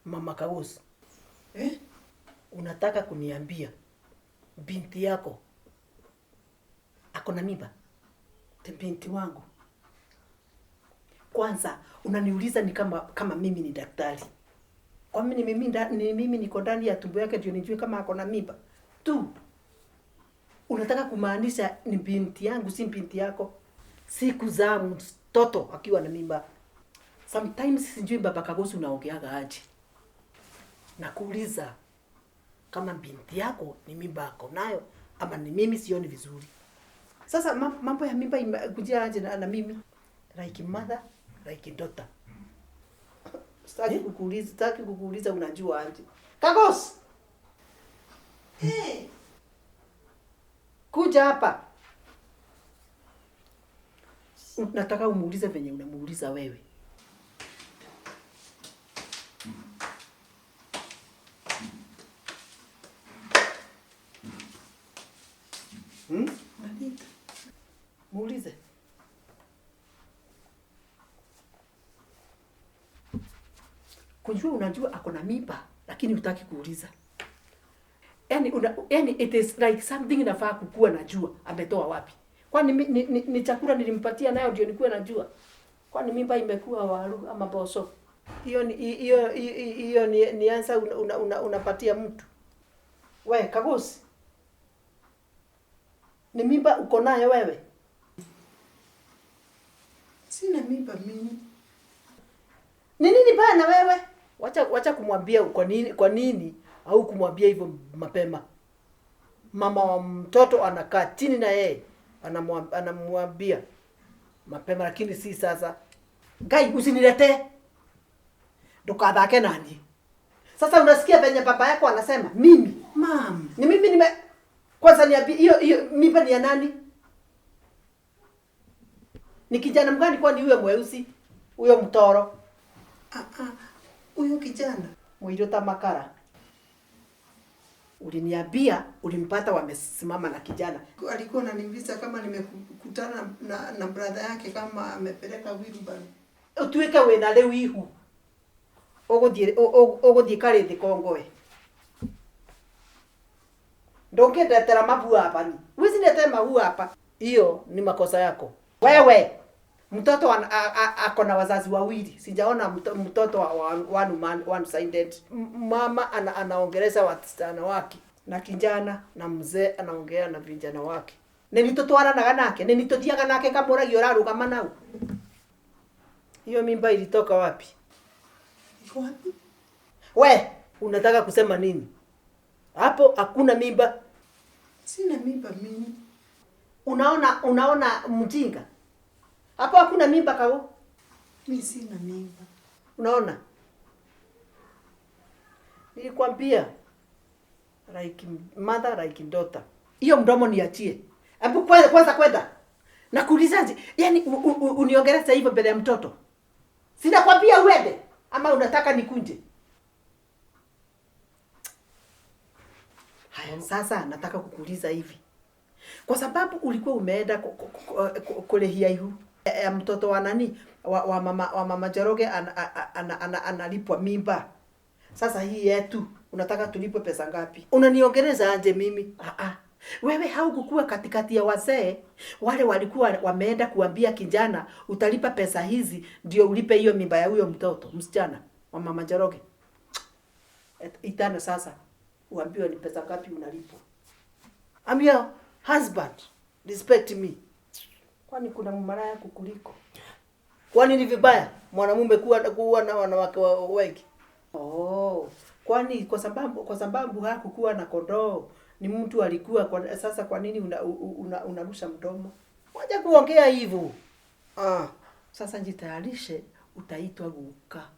Mama Kagosi. Eh? Unataka kuniambia binti yako ako na mimba? Binti wangu. Kwanza unaniuliza ni kama mimi ni daktari. Kwa mimi niko ndani ya tumbo yake ndio nijue kama ako na mimba? Tu. Unataka kumaanisha ni binti yangu si binti yako? Siku za mtoto akiwa na mimba. Sometimes sijui Baba Kagosi unaongeaga aje. Nakuuliza kama binti yako ni mimba ako nayo ama ni mimi sioni vizuri. Sasa mambo ya mimba imekujia aje na mimi? Like mother, like daughter. Sitaki kukuuliza unajua aje. Kagosi. Kuja hapa. Nataka umuulize venye unamuuliza wewe. Anita. Muulize. Kujua unajua ako na mimba lakini hutaki kuuliza. Yaani it is like something inafaa kukua najua ametoa wapi. Kwani ni chakula nilimpatia nayo ndio nikuwe najua. Kwani mimba imekuwa waru ama boso. Hiyo ni answer unapatia mtu. We Kagosi. Ni mimba uko nayo wewe? Sina mimba mimi. Ni nini baya na wewe? Wacha kumwambia kwa nini au kumwambia hivyo mapema. Mama wa mtoto anakaa chini na yeye anamwambia mapema, lakini si sasa. Gai usiniletee. Ndukadhake nani? Sasa unasikia venye baba yako anasema mimi. Mama. Ni mimi kwanza niambie hiyo mimba ni ya nani? Ni kijana mgani kwani huyo mweusi? Huyo mtoro? Huyo kijana Mwirota Makara. Uliniambia ulimpata wamesimama na kijana. Alikuwa ananiuliza kama nimekutana na brother yake kama amepeleka wheelbarrow. Utuike wena leo ihu. Ogothie karithi kongoe. Ndongedetera mabu hapa ni. Wizi nete mabu hapa. Hiyo ni makosa yako. Wewe mtoto ako na wazazi wawili. Sijaona mtoto one sided. Mama anaongeleza wasichana wake na kijana na mzee anaongea na vijana wake. Nini tutwaranaga nake? Nini tuthiaga nake kamuragi urarugama nau? Hiyo mimba ilitoka wapi? Iko wapi? We, unataka kusema nini? Hapo hakuna mimba. Sina mimba mimi. Unaona mjinga? Hapo hakuna mimba kao? Mimi sina mimba. Unaona? Nilikwambia like mother like daughter. Hiyo mdomo niachie. Hebu kwanza kwenda. Nakuulizaje? Yaani uniongeleza hivyo mbele ya mtoto? Sina kwambia uende ama unataka nikunje? Haya sasa nataka kukuuliza hivi. Kwa sababu ulikuwa umeenda kulehia ihu ya mtoto wa nani wa mama Njoroge analipwa mimba. Sasa hii yetu unataka tulipwe pesa ngapi? Unaniongeleza aje mimi? Wewe haukukuwa katikati ya wazee wale walikuwa wameenda kuambia kijana utalipa pesa hizi ndio ulipe hiyo mimba ya huyo mtoto msichana wa mama Njoroge. Itana sasa uambiwe ni pesa ngapi unalipwa. I'm your husband. Respect me. Kwani kuna mmaraya kukuliko? Kwani ni vibaya mwanamume kuwa na wanawake wengi? Kwani kwa sababu hakukuwa na kondoo ni mtu alikuwa sasa kwa nini unarusha mdomo? Wacha kuongea hivyo. Sasa jitayarishe utaitwa guka.